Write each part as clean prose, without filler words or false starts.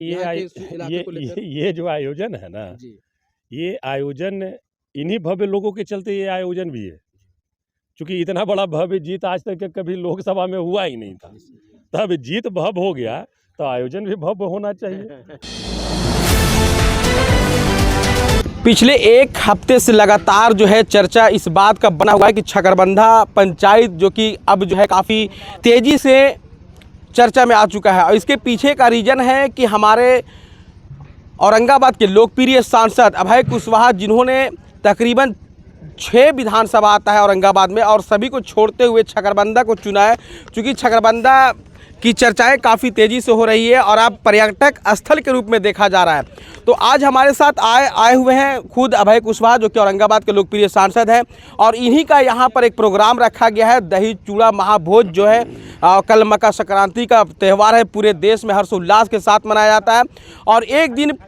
यहाँ के इस इलाके को लेकर? ये जो आयोजन है ना, जी, ये आयोजन इन्हीं भव्य लोगों के चलते ये आयोजन भी है। क्योंकि इतना बड़ा भव्य जीत आज तक कभी लोकसभा में हुआ ही नहीं था। तब जीत भव्य हो गया तो आयोजन भी भव्य होना चाहिए। पिछले एक हफ्ते से लगातार जो है चर्चा इस बात का बना हुआ है कि छकरबंधा पंचायत जो कि अब जो है काफ़ी तेज़ी से चर्चा में आ चुका है, और इसके पीछे का रीज़न है कि हमारे औरंगाबाद के लोकप्रिय सांसद अभय कुशवाहा, जिन्होंने तकरीबन 6 विधानसभा आता है औरंगाबाद में, और सभी को छोड़ते हुए छकरबंधा को चुना है। चूँकि छकरबंधा की चर्चाएं काफ़ी तेज़ी से हो रही है और अब पर्यटक स्थल के रूप में देखा जा रहा है। तो आज हमारे साथ आए हुए हैं खुद अभय कुशवाहा, जो कि औरंगाबाद के लोकप्रिय सांसद हैं, और इन्हीं का यहाँ पर एक प्रोग्राम रखा गया है। दही चूड़ा महाभोज जो है कल मकर संक्रांति का त्यौहार है, पूरे देश में हर्षोल्लास के साथ मनाया जाता है। और एक दिन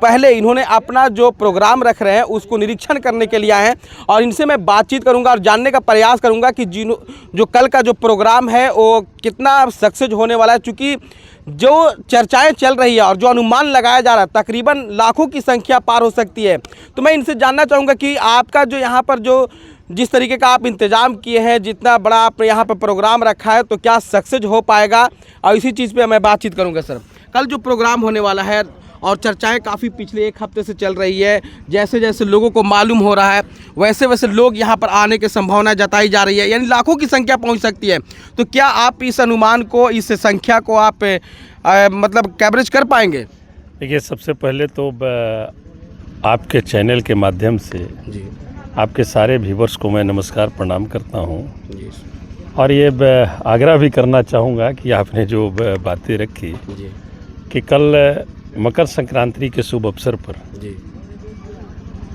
पहले इन्होंने अपना जो प्रोग्राम रख रहे हैं उसको निरीक्षण करने के लिए आए हैं, और इनसे मैं बातचीत करूंगा और जानने का प्रयास करूंगा कि जो कल का जो प्रोग्राम है वो कितना सक्सेस होने वाला है। चूँकि जो चर्चाएं चल रही है और जो अनुमान लगाया जा रहा है तकरीबन लाखों की संख्या पार हो सकती है। तो मैं इनसे जानना चाहूँगा कि आपका जो यहाँ पर जो जिस तरीके का आप इंतज़ाम किए हैं, जितना बड़ा आपने यहाँ पर प्रोग्राम रखा है, तो क्या सक्सेस हो पाएगा, और इसी चीज़ पे मैं बातचीत करूँगा। सर, कल जो प्रोग्राम होने वाला है और चर्चाएं काफ़ी पिछले एक हफ्ते से चल रही है, जैसे जैसे लोगों को मालूम हो रहा है वैसे वैसे लोग यहाँ पर आने की संभावना जताई जा रही है, यानी लाखों की संख्या पहुँच सकती है। तो क्या आप इस अनुमान को, इस संख्या को आप मतलब कवरेज कर पाएंगे? देखिए, सबसे पहले तो आपके चैनल के माध्यम से जी आपके सारे व्यूवर्स को मैं नमस्कार प्रणाम करता हूँ। जी और ये आग्रह भी करना चाहूँगा कि आपने जो बातें रखी जी कि कल मकर संक्रांति के शुभ अवसर पर जी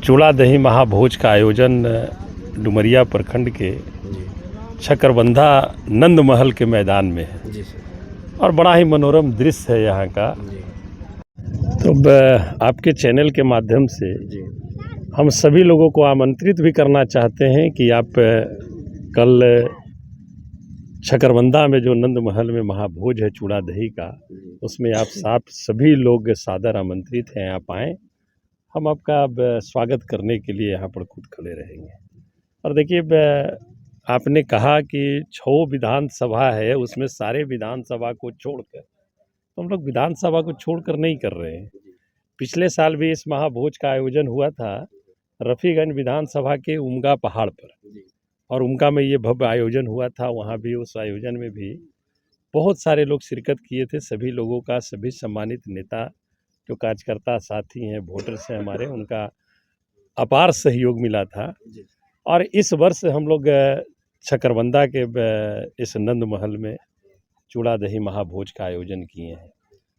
चूड़ा दही महाभोज का आयोजन डुमरिया प्रखंड के जी छकरबंधा नंद महल के मैदान में है, जी सर, और बड़ा ही मनोरम दृश्य है यहाँ का। जी तो आपके चैनल के माध्यम से जी हम सभी लोगों को आमंत्रित भी करना चाहते हैं कि आप कल छकरबंधा में जो नंद महल में महाभोज है चूड़ा दही का, उसमें आप सभी लोग सादर आमंत्रित हैं, आप आएँ। हम आपका स्वागत करने के लिए यहाँ पर खुद खड़े रहेंगे। और देखिए, आपने कहा कि 6 विधानसभा है, उसमें सारे विधानसभा को छोड़कर, तो हम लोग विधानसभा को छोड़कर नहीं कर रहे हैं। पिछले साल भी इस महाभोज का आयोजन हुआ था रफ़ीगंज विधानसभा के उमगा पहाड़ पर, और उमगा में ये भव्य आयोजन हुआ था। वहाँ भी उस आयोजन में भी बहुत सारे लोग शिरकत किए थे। सभी लोगों का, सभी सम्मानित नेता जो कार्यकर्ता साथी हैं, वोटर्स हैं हमारे, उनका अपार सहयोग मिला था। और इस वर्ष हम लोग छकरबंधा के इस नंद महल में चूड़ा दही महाभोज का आयोजन किए हैं,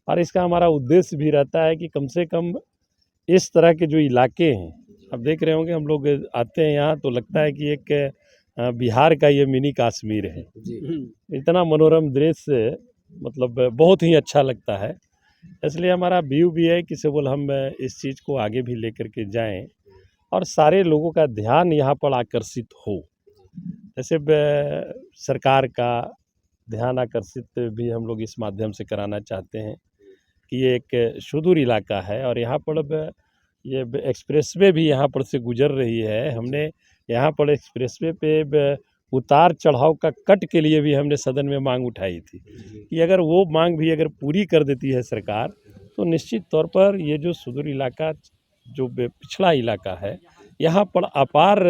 और इसका हमारा उद्देश्य भी रहता है कि कम से कम इस तरह के जो इलाके हैं, अब देख रहे होंगे हम लोग आते हैं यहाँ तो लगता है कि एक बिहार का ये मिनी कश्मीर है। इतना मनोरम दृश्य, मतलब बहुत ही अच्छा लगता है। इसलिए हमारा व्यू भी है कि केवल हम इस चीज़ को आगे भी लेकर के जाएं और सारे लोगों का ध्यान यहाँ पर आकर्षित हो। जैसे सरकार का ध्यान आकर्षित भी हम लोग इस माध्यम से कराना चाहते हैं कि ये एक सुदूर इलाका है, और यहाँ पर अब ये एक्सप्रेसवे भी यहाँ पर से गुजर रही है। हमने यहाँ पर एक्सप्रेसवे पे उतार चढ़ाव का कट के लिए भी हमने सदन में मांग उठाई थी कि अगर वो मांग भी अगर पूरी कर देती है सरकार, तो निश्चित तौर पर ये जो सुदूर इलाका, जो पिछड़ा इलाका है, यहाँ पर अपार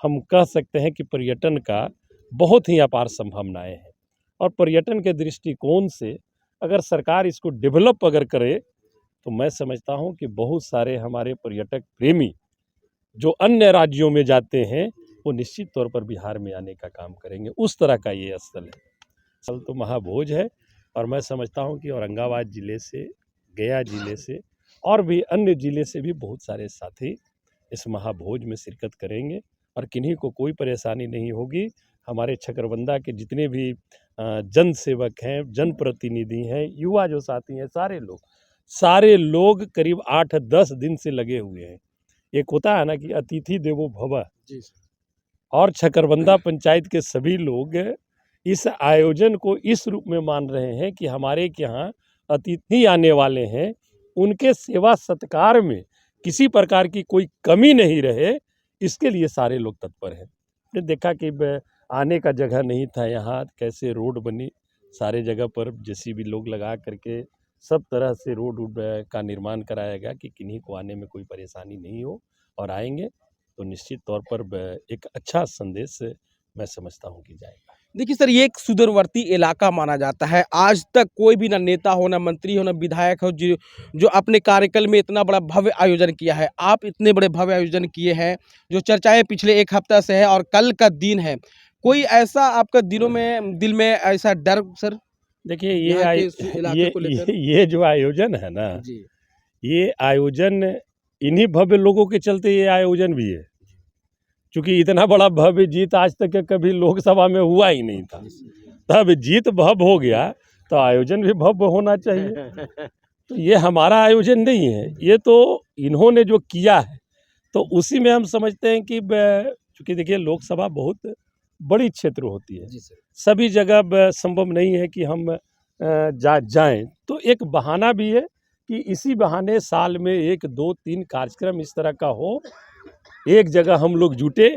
हम कह सकते हैं कि पर्यटन का बहुत ही अपार संभावनाएं हैं। और पर्यटन के दृष्टिकोण से अगर सरकार इसको डेवलप अगर करे, तो मैं समझता हूँ कि बहुत सारे हमारे पर्यटक प्रेमी जो अन्य राज्यों में जाते हैं, वो निश्चित तौर पर बिहार में आने का काम करेंगे। उस तरह का ये स्थल है। स्थल तो महाभोज है, और मैं समझता हूँ कि औरंगाबाद ज़िले से, गया ज़िले से और भी अन्य ज़िले से भी बहुत सारे साथी इस महाभोज में शिरकत करेंगे, और किन्हीं को कोई परेशानी नहीं होगी। हमारे छकरबंधा के जितने भी जन सेवक हैं, जनप्रतिनिधि हैं, युवा जो साथी हैं, सारे लोग करीब 8-10 दिन से लगे हुए हैं। एक होता है ना कि अतिथि देवो भव, और छकरबंधा पंचायत के सभी लोग इस आयोजन को इस रूप में मान रहे हैं कि हमारे यहाँ अतिथि आने वाले हैं उनके सेवा सत्कार में किसी प्रकार की कोई कमी नहीं रहे, इसके लिए सारे लोग तत्पर हैं। आपने देखा कि आने का जगह नहीं था यहाँ, कैसे रोड बनी, सारे जगह पर जेसीबी लोग लगा करके सब तरह से रोड का निर्माण कराया गया कि किन्हीं को आने में कोई परेशानी नहीं हो, और आएंगे तो निश्चित तौर पर एक अच्छा संदेश मैं समझता हूँ कि जाएगा। देखिए सर, ये एक सुदूरवर्ती इलाका माना जाता है। आज तक कोई भी ना नेता हो, ना मंत्री हो, ना विधायक हो जो अपने कार्यकाल में इतना बड़ा भव्य आयोजन किया है। आप इतने बड़े भव्य आयोजन किए हैं, जो चर्चाएं पिछले एक हफ्ता से है और कल का दिन है। कोई ऐसा आपका दिल में ऐसा डर सर? देखिए यहाँ के इस इलाके को लेकर? ये जो आयोजन है ना, जी, ये आयोजन इन्हीं भव्य लोगों के चलते ये आयोजन भी है, क्योंकि इतना बड़ा भव्य जीत आज तक के कभी लोकसभा में हुआ ही नहीं था। तब जीत भव्य हो गया तो आयोजन भी भव्य होना चाहिए। तो ये हमारा आयोजन नहीं है, ये तो इन्होंने जो किया है, तो उसी में हम समझते हैं कि चूँकि देखिए लोकसभा बहुत बड़ी क्षेत्र होती है, जी सर। सभी जगह संभव नहीं है कि हम जाएं, तो एक बहाना भी है कि इसी बहाने साल में 1, 2, 3 कार्यक्रम इस तरह का हो, एक जगह हम लोग जुटे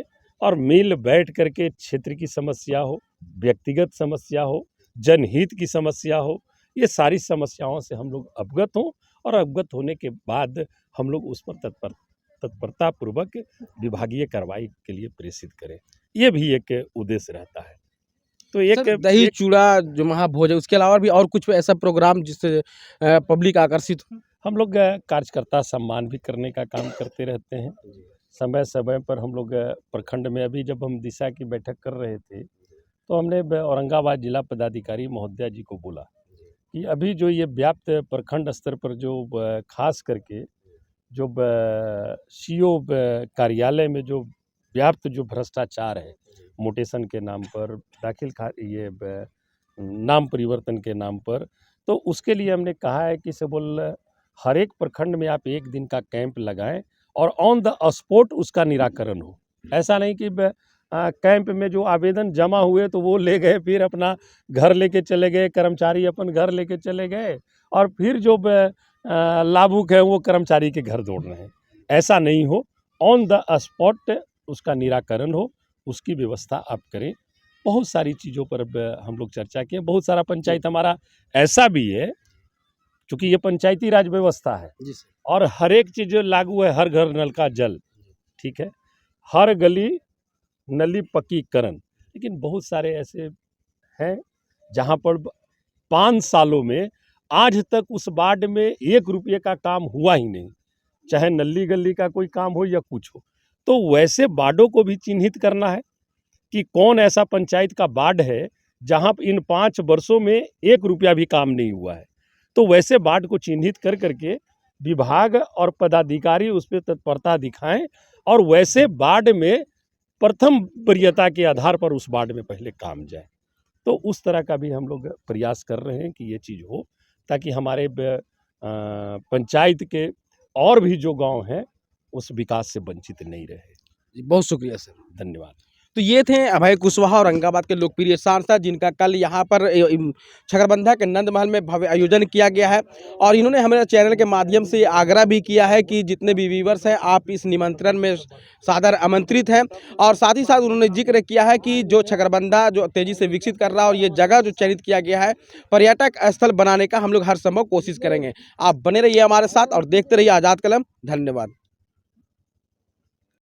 और मिल बैठ करके क्षेत्र की समस्या हो, व्यक्तिगत समस्या हो, जनहित की समस्या हो, ये सारी समस्याओं से हम लोग अवगत हों, और अवगत होने के बाद हम लोग उस पर तत्परतापूर्वक विभागीय कार्रवाई के लिए प्रेषित करें। ये भी एक उद्देश्य रहता है। तो सर, दही चूड़ा जो महाभोज है, उसके अलावा भी और कुछ ऐसा प्रोग्राम जिससे पब्लिक आकर्षित हो? हम लोग कार्यकर्ता सम्मान भी करने का काम करते रहते हैं। समय समय पर हम लोग प्रखंड में, अभी जब हम दिशा की बैठक कर रहे थे तो हमने औरंगाबाद जिला पदाधिकारी महोदया जी को बोला कि अभी जो ये व्याप्त प्रखंड स्तर पर जो खास करके जो सीओ कार्यालय में जो व्याप्त जो भ्रष्टाचार है, मोटेशन के नाम पर, नाम परिवर्तन के नाम पर, तो उसके लिए हमने कहा है कि सबल हर एक प्रखंड में आप 1 दिन का कैंप लगाएं और ऑन द स्पॉट उसका निराकरण हो। ऐसा नहीं कि कैंप में जो आवेदन जमा हुए तो वो ले गए, फिर अपना घर लेके चले गए, कर्मचारी अपन घर लेके चले गए, और फिर जो लाभुक है वो कर्मचारी के घर दौड़ रहे हैं। ऐसा नहीं हो, ऑन द स्पॉट उसका निराकरण हो, उसकी व्यवस्था आप करें। बहुत सारी चीज़ों पर हम लोग चर्चा किए। बहुत सारा पंचायत हमारा ऐसा भी है, क्योंकि ये पंचायती राज व्यवस्था है जी सर। और हर एक चीज़ लागू है, हर घर नल का जल, ठीक है, हर गली नली पक्कीकरण, लेकिन बहुत सारे ऐसे हैं जहाँ पर 5 सालों में आज तक उस वार्ड में 1 रुपये का काम हुआ ही नहीं, चाहे नली गली का कोई काम हो या कुछ हो। तो वैसे वार्डों को भी चिन्हित करना है कि कौन ऐसा पंचायत का वार्ड है जहाँ इन 5 वर्षों में 1 रुपया भी काम नहीं हुआ है। तो वैसे वार्ड को चिन्हित कर करके विभाग और पदाधिकारी उस पर तत्परता दिखाएं, और वैसे वार्ड में प्रथम वरीयता के आधार पर उस वार्ड में पहले काम जाए। तो उस तरह का भी हम लोग प्रयास कर रहे हैं कि ये चीज़ हो, ताकि हमारे पंचायत के और भी जो गांव हैं उस विकास से वंचित नहीं रहे। जी, बहुत शुक्रिया सर। धन्यवाद। तो ये थे अभय कुशवाहा, औरंगाबाद के लोकप्रिय सांसद, जिनका कल यहाँ पर छगरबंधा के नंद महल में भव्य आयोजन किया गया है। और इन्होंने हमारे चैनल के माध्यम से आग्रह भी किया है कि जितने भी व्यूवर्स हैं, आप इस निमंत्रण में सादर आमंत्रित हैं। और साथ ही साथ उन्होंने जिक्र किया है कि जो छगरबंधा जो तेज़ी से विकसित कर रहा है, और ये जगह जो चयनित किया गया है, पर्यटक स्थल बनाने का हम लोग हर संभव कोशिश करेंगे। आप बने रहिए हमारे साथ और देखते रहिए आज़ाद कलम। धन्यवाद।